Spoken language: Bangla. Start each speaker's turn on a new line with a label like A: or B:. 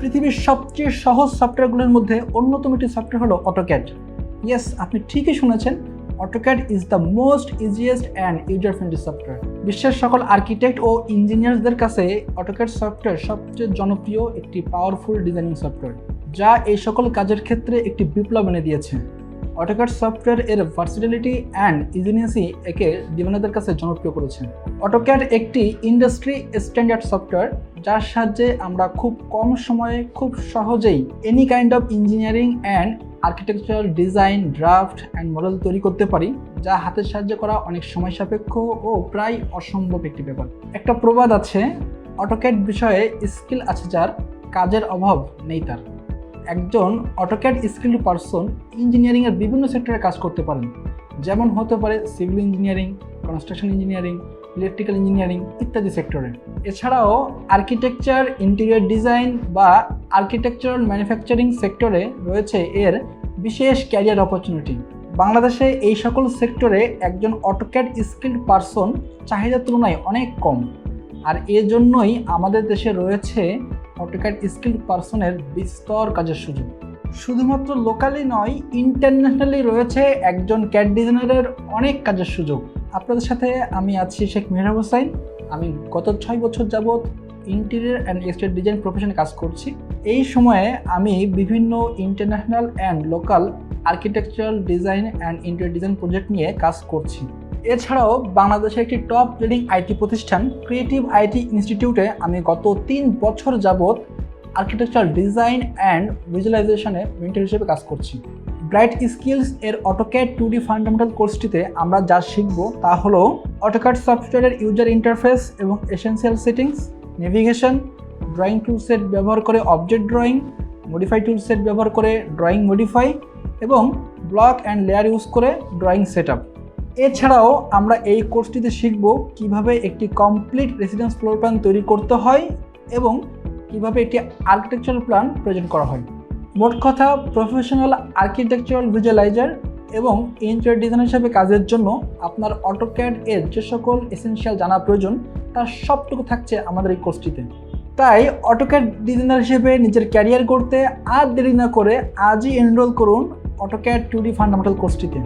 A: পৃথিবীর সবচেয়ে সহজ সফটওয়্যারগুলোর মধ্যে অন্যতম একটি সফটওয়্যার হলো অটোক্যাড। ইয়েস, আপনি ঠিকই শুনেছেন, AutoCAD is the most easiest and user friendly software. বিশ্বের সকল আর্কিটেক্ট ও ইঞ্জিনিয়ারদের কাছে অটোক্যাড সফটওয়্যার সবচেয়ে জনপ্রিয় একটি পাওয়ারফুল ডিজাইনিং সফটওয়্যার, যা এই সকল কাজের ক্ষেত্রে একটি বিপ্লব এনে দিয়েছে। অটোক্যাড সফটওয়্যার এর ভার্সিটিলিটি অ্যান্ড ইজিনিয়াসই একে ডিজাইনারদের কাছে জনপ্রিয় করেছে। অটোক্যাড একটি ইন্ডাস্ট্রি স্ট্যান্ডার্ড সফটওয়্যার, যার সাহায্যে আমরা খুব কম সময়ে খুব সহজেই any kind of engineering and architectural design, draft and model তৈরি করতে পারি, যা হাতের সাহায্যে করা অনেক সময় সাপেক্ষ ও প্রায় অসম্ভব একটি ব্যাপার। একটা প্রবাদ আছে, অটোক্যাড বিষয়ে স্কিল আছে যার, কাজের অভাব নেই তার। একজন অটোক্যাড স্কিল্ড পারসন ইঞ্জিনিয়ারিংয়ের বিভিন্ন সেক্টরে কাজ করতে পারেন, যেমন হতে পারে civil engineering, construction engineering, electrical engineering ইত্যাদি সেক্টরে। এছাড়াও আর্কিটেকচার, ইন্টেরিয়র ডিজাইন বা আর্কিটেকচারাল ম্যানুফ্যাকচারিং সেক্টরে রয়েছে এর বিশেষ ক্যারিয়ার অপরচুনিটি। বাংলাদেশে এই সকল সেক্টরে একজন অটোক্যাড স্কিল্ড পারসন চাহিদার তুলনায় অনেক কম, আর এজন্যই আমাদের দেশে রয়েছে অটোক্যাড স্কিল্ড পারসনের বিস্তর কাজের সুযোগ। শুধুমাত্র লোকালি নয়, ইন্টারন্যাশনালি রয়েছে একজন ক্যাড ডিজাইনারের অনেক কাজের সুযোগ। আপনাদের সাথে আমি আছি শেখ মেহরাব হোসাইন। আমি গত 6 বছর যাবৎ ইন্টেরিয়র অ্যান্ড এক্সটেরিয়র ডিজাইন প্রফেশনে কাজ করছি। এই সময়ে আমি বিভিন্ন international and local architectural design and interior design project নিয়ে কাজ করছি। এছাড়াও বাংলাদেশের একটি টপ লিডিং আইটি প্রতিষ্ঠান ক্রিয়েটিভ আইটি ইনস্টিটিউটে আমি গত 3 বছর যাবৎ আর্কিটেকচারাল ডিজাইন অ্যান্ড ভিজুয়ালাইজেশনে মেন্টর হিসেবে কাজ করছি। BrightSkills এর AutoCAD 2D ফান্ডামেন্টাল কোর্সটিতে আমরা যা শিখব তা হলো AutoCAD সফটওয়্যারের ইউজার ইন্টারফেস এবং এসেনশিয়াল সেটিংস, নেভিগেশন, ড্রয়িং টুলসেট ব্যবহার করে অবজেক্ট ড্রয়িং, মডিফাই টুলসেট ব্যবহার করে ড্রয়িং মডিফাই এবং ব্লক অ্যান্ড লেয়ার ইউজ করে ড্রয়িং সেটআপ। এছাড়াও আমরা এই কোর্সটিতে শিখব কিভাবে একটি কমপ্লিট রেসিডেন্স ফ্লোর প্ল্যান তৈরি করতে হয় এবং কিভাবে একটি আর্কিটেকচারাল প্ল্যান প্রেজেন্ট করা হয়। মোট কথা, প্রফেশনাল আর্কিটেকচারাল ভিজুয়ালাইজার এবং ইন্টেরিয়র ডিজাইনার হিসেবে কাজের জন্য আপনার অটোক্যাড এর যে সকল এসেনশিয়াল জানা প্রয়োজন তার সবটুকু থাকছে আমাদের এই কোর্সটিতে। তাই অটোক্যাড ডিজাইনার হিসেবে নিজের ক্যারিয়ার করতে আর দেরি না করে আজই এনরোল করুন AutoCAD 2D ফান্ডামেন্টাল কোর্সটিতে।